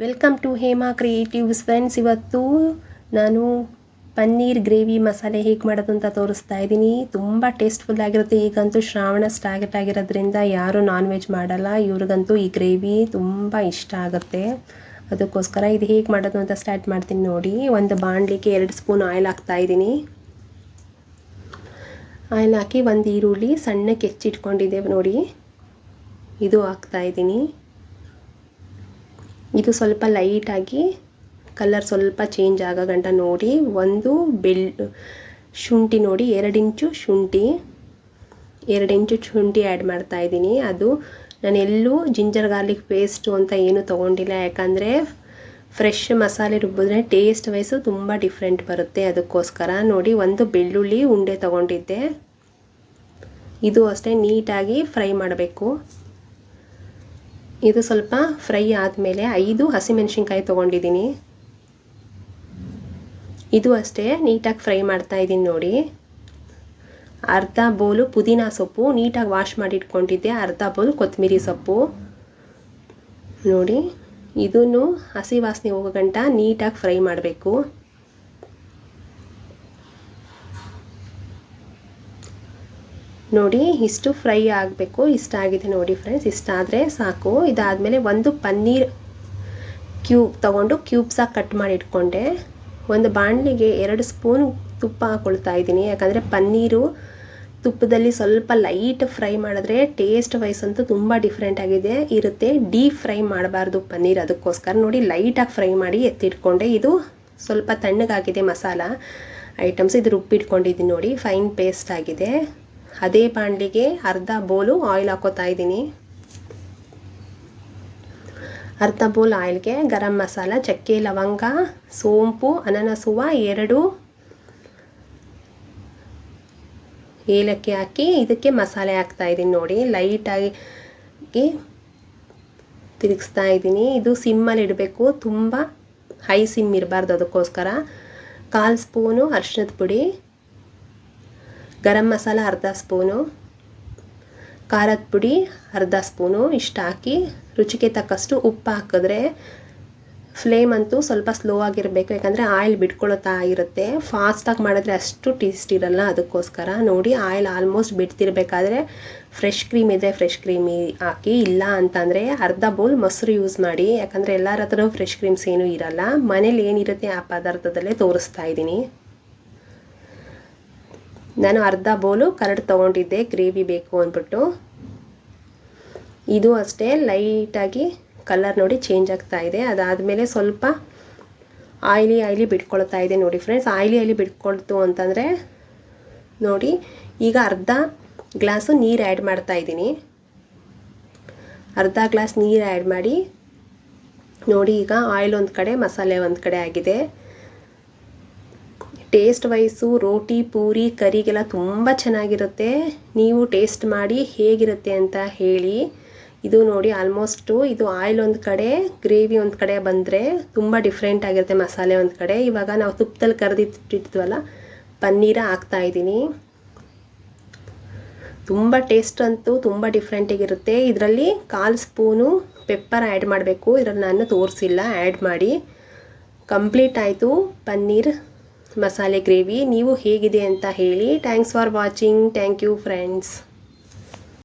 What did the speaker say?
Welcome to Hema Creatives friends. ಇವತ್ತು ನಾನು paneer gravy ಮಸಾಲೆ ಹೇಗೆ ಮಾಡೋದು ಅಂತ ತೋರಿಸ್ತಾ ಇದ್ದೀನಿ. ತುಂಬ ಟೇಸ್ಟ್ಫುಲ್ ಆಗಿರುತ್ತೆ. ಈಗಂತೂ ಶ್ರಾವಣ ಸ್ಟಾರ್ಟ್ ಆಗಿರೋದ್ರಿಂದ ಯಾರು ನಾನ್ ವೆಜ್ ಮಾಡಲ್ಲ, ಇವ್ರಿಗಂತೂ ಈ ಗ್ರೇವಿ ತುಂಬ ಇಷ್ಟ ಆಗುತ್ತೆ. ಅದಕ್ಕೋಸ್ಕರ ಇದು ಹೇಗೆ ಮಾಡೋದು ಅಂತ ಸ್ಟಾರ್ಟ್ ಮಾಡ್ತೀನಿ ನೋಡಿ. ಒಂದು ಬಾಣಲಿಗೆ 2 ಸ್ಪೂನ್ ಆಯಿಲ್ ಹಾಕ್ತಾ ಇದ್ದೀನಿ. ಆಯಿಲ್ ಹಾಕಿ ಒಂದು ಈರುಳ್ಳಿ ಸಣ್ಣಕ್ಕೆ ಹೆಚ್ಚಿಟ್ಕೊಂಡಿದ್ದೇವೆ ನೋಡಿ, ಇದು ಹಾಕ್ತಾ ಇದ್ದೀನಿ. ಇದು ಸ್ವಲ್ಪ ಲೈಟಾಗಿ ಕಲರ್ ಸ್ವಲ್ಪ ಚೇಂಜ್ ಆಗೋ ಗಂಟ ನೋಡಿ. ಒಂದು ಶುಂಠಿ ನೋಡಿ, 2 ಇಂಚು ಶುಂಠಿ, 2 ಇಂಚು ಶುಂಠಿ ಆ್ಯಡ್ ಮಾಡ್ತಾ ಇದ್ದೀನಿ. ಅದು ನಾನು ಎಲ್ಲೂ ಜಿಂಜರ್ ಗಾರ್ಲಿಕ್ ಪೇಸ್ಟು ಅಂತ ಏನು ತೊಗೊಂಡಿಲ್ಲ, ಯಾಕಂದರೆ ಫ್ರೆಶ್ ಮಸಾಲೆ ರುಬ್ಬಿದ್ರೆ ಟೇಸ್ಟ್ ವೈಸು ತುಂಬ ಡಿಫ್ರೆಂಟ್ ಬರುತ್ತೆ. ಅದಕ್ಕೋಸ್ಕರ ನೋಡಿ, ಒಂದು ಬೆಳ್ಳುಳ್ಳಿ ಉಂಡೆ ತೊಗೊಂಡಿದ್ದೆ. ಇದು ಅಷ್ಟೇ ನೀಟಾಗಿ ಫ್ರೈ ಮಾಡಬೇಕು. ಇದು ಸ್ವಲ್ಪ ಫ್ರೈ ಆದಮೇಲೆ 5 ಹಸಿಮೆಣಸಿನ್ಕಾಯಿ ತೊಗೊಂಡಿದ್ದೀನಿ. ಇದು ಅಷ್ಟೇ ನೀಟಾಗಿ ಫ್ರೈ ಮಾಡ್ತಾ ಇದ್ದೀನಿ ನೋಡಿ. ಅರ್ಧ ಬೌಲು ಪುದೀನ ಸೊಪ್ಪು ನೀಟಾಗಿ ವಾಶ್ ಮಾಡಿ ಇಟ್ಕೊಂಡಿದ್ದೆ, ಅರ್ಧ ಬೌಲ್ ಕೊತ್ತಂಬರಿ ಸೊಪ್ಪು ನೋಡಿ. ಇದನ್ನು ಹಸಿ ವಾಸನೆ ಹೋಗೋ ಗಂಟ ನೀಟಾಗಿ ಫ್ರೈ ಮಾಡಬೇಕು. ನೋಡಿ, ಇಷ್ಟು ಫ್ರೈ ಆಗಬೇಕು. ಇಷ್ಟ ಆಗಿದೆ ನೋಡಿ ಫ್ರೆಂಡ್ಸ್, ಇಷ್ಟ ಆದರೆ ಸಾಕು. ಇದಾದಮೇಲೆ ಒಂದು ಪನ್ನೀರ್ ಕ್ಯೂಬ್ ತೊಗೊಂಡು ಕ್ಯೂಬ್ಸಾಗಿ ಕಟ್ ಮಾಡಿ ಇಟ್ಕೊಂಡೆ. ಒಂದು ಬಾಣಲಿಗೆ 2 ಸ್ಪೂನ್ ತುಪ್ಪ ಹಾಕ್ಕೊಳ್ತಾ ಇದ್ದೀನಿ, ಯಾಕಂದರೆ ಪನ್ನೀರು ತುಪ್ಪದಲ್ಲಿ ಸ್ವಲ್ಪ ಲೈಟ್ ಫ್ರೈ ಮಾಡಿದ್ರೆ ಟೇಸ್ಟ್ ವೈಸ್ ಅಂತೂ ತುಂಬ ಡಿಫ್ರೆಂಟ್ ಇರುತ್ತೆ. ಡೀಪ್ ಫ್ರೈ ಮಾಡಬಾರ್ದು ಪನ್ನೀರ್, ಅದಕ್ಕೋಸ್ಕರ ನೋಡಿ ಲೈಟಾಗಿ ಫ್ರೈ ಮಾಡಿ ಎತ್ತಿಟ್ಕೊಂಡೆ. ಇದು ಸ್ವಲ್ಪ ತಣ್ಣಗಾಗಿದೆ ಮಸಾಲ ಐಟಮ್ಸ್, ಇದು ರುಬ್ಬಿಟ್ಕೊಂಡಿದ್ದೀನಿ ನೋಡಿ, ಫೈನ್ ಪೇಸ್ಟ್ ಆಗಿದೆ. ಅದೇ ಬಾಣಲಿಗೆ ಅರ್ಧ ಬೌಲು ಆಯಿಲ್ ಹಾಕೋತಾ ಇದ್ದೀನಿ. ಅರ್ಧ ಬೌಲ್ ಆಯಿಲ್ಗೆ ಗರಂ ಮಸಾಲ, ಚಕ್ಕೆ, ಲವಂಗ, ಸೋಂಪು, ಅನಾನಸ್ ಹೂವು 2 ಏಲಕ್ಕಿ ಹಾಕಿ ಇದಕ್ಕೆ ಮಸಾಲೆ ಹಾಕ್ತಾ ಇದ್ದೀನಿ ನೋಡಿ. ಲೈಟಾಗಿ ತಿರುಗಿಸ್ತಾ ಇದ್ದೀನಿ. ಇದು ಸಿಮ್ಮಲ್ಲಿ ಇಡಬೇಕು, ತುಂಬ ಹೈ ಸಿಮ್ ಇರಬಾರ್ದು. ಅದಕ್ಕೋಸ್ಕರ 1/4 ಸ್ಪೂನು ಅರಿಶಿಣದ ಪುಡಿ, ಗರಂ ಮಸಾಲ ಅರ್ಧ ಸ್ಪೂನು, ಖಾರದ ಪುಡಿ ಅರ್ಧ ಸ್ಪೂನು, ಇಷ್ಟು ಹಾಕಿ ರುಚಿಗೆ ತಕ್ಕಷ್ಟು ಉಪ್ಪು ಹಾಕಿದ್ರೆ ಫ್ಲೇಮ್ ಅಂತೂ ಸ್ವಲ್ಪ ಸ್ಲೋ ಆಗಿರಬೇಕು, ಯಾಕಂದರೆ ಆಯಿಲ್ ಬಿಟ್ಕೊಳ್ತಾ ಇರುತ್ತೆ. ಫಾಸ್ಟಾಗಿ ಮಾಡಿದ್ರೆ ಅಷ್ಟು ಟೇಸ್ಟ್ ಇರಲ್ಲ. ಅದಕ್ಕೋಸ್ಕರ ನೋಡಿ, ಆಯಿಲ್ ಆಲ್ಮೋಸ್ಟ್ ಬಿಡ್ತಿರ್ಬೇಕಾದ್ರೆ ಫ್ರೆಶ್ ಕ್ರೀಮ್ ಇದ್ದರೆ ಫ್ರೆಶ್ ಕ್ರೀಮ್ ಹಾಕಿ, ಇಲ್ಲ ಅಂತಂದರೆ ಅರ್ಧ ಬೌಲ್ ಮೊಸರು ಯೂಸ್ ಮಾಡಿ, ಯಾಕಂದರೆ ಎಲ್ಲರ ಹತ್ರ ಫ್ರೆಶ್ ಕ್ರೀಮ್ಸ್ ಏನೂ ಇರಲ್ಲ. ಮನೇಲಿ ಏನಿರುತ್ತೆ ಆ ಪದಾರ್ಥದಲ್ಲೇ ತೋರಿಸ್ತಾ ಇದ್ದೀನಿ. ನಾನು ಅರ್ಧ ಬೌಲು ಕರಡು ತೊಗೊಂಡಿದ್ದೆ ಗ್ರೇವಿ ಬೇಕು ಅಂದ್ಬಿಟ್ಟು. ಇದು ಅಷ್ಟೇ ಲೈಟಾಗಿ ಕಲರ್ ನೋಡಿ ಚೇಂಜ್ ಆಗ್ತಾ ಇದೆ. ಅದಾದಮೇಲೆ ಸ್ವಲ್ಪ ಆಯ್ಲಿ ಬಿಟ್ಕೊಳ್ತಾ ಇದೆ ನೋಡಿ ಫ್ರೆಂಡ್ಸ್. ಆಯ್ಲಿ ಬಿಟ್ಕೊಳ್ತು ಅಂತಂದರೆ ನೋಡಿ, ಈಗ ಅರ್ಧ ಗ್ಲಾಸು ನೀರು ಆ್ಯಡ್ ಮಾಡ್ತಾ ಇದ್ದೀನಿ. ಅರ್ಧ ಗ್ಲಾಸ್ ನೀರು ಆ್ಯಡ್ ಮಾಡಿ ನೋಡಿ. ಈಗ ಆಯಿಲ್ ಒಂದು ಕಡೆ, ಮಸಾಲೆ ಒಂದು ಕಡೆ ಆಗಿದೆ. ಟೇಸ್ಟ್ ವೈಸು ರೋಟಿ, ಪೂರಿ, ಕರಿಗೆಲ್ಲ ತುಂಬ ಚೆನ್ನಾಗಿರುತ್ತೆ. ನೀವು ಟೇಸ್ಟ್ ಮಾಡಿ ಹೇಗಿರುತ್ತೆ ಅಂತ ಹೇಳಿ. ಇದು ನೋಡಿ, ಆಲ್ಮೋಸ್ಟು ಇದು ಆಯಿಲ್ ಒಂದು ಕಡೆ, ಗ್ರೇವಿ ಒಂದು ಕಡೆ ಬಂದರೆ ತುಂಬ ಡಿಫ್ರೆಂಟ್ ಆಗಿರುತ್ತೆ ಮಸಾಲೆ ಒಂದು ಕಡೆ. ಇವಾಗ ನಾವು ತುಪ್ಪದಲ್ಲಿ ಕರೆದಿಟ್ಟಿದ್ವಲ್ಲ ಪನ್ನೀರ ಹಾಕ್ತಾ ಇದ್ದೀನಿ. ತುಂಬ ಟೇಸ್ಟ್ ಅಂತೂ ತುಂಬ ಡಿಫ್ರೆಂಟಾಗಿರುತ್ತೆ. ಇದರಲ್ಲಿ 1/4 ಸ್ಪೂನು ಪೆಪ್ಪರ್ ಆ್ಯಡ್ ಮಾಡಬೇಕು. ಇದರಲ್ಲಿ ನಾನು ತೋರಿಸಿಲ್ಲ, ಆ್ಯಡ್ ಮಾಡಿ. ಕಂಪ್ಲೀಟ್ ಆಯಿತು ಪನ್ನೀರ್ ಮಸಾಲೆ ಗ್ರೇವಿ. ನೀವು ಹೇಗಿದೆ ಅಂತ ಹೇಳಿ. Thanks for watching. Thank you friends.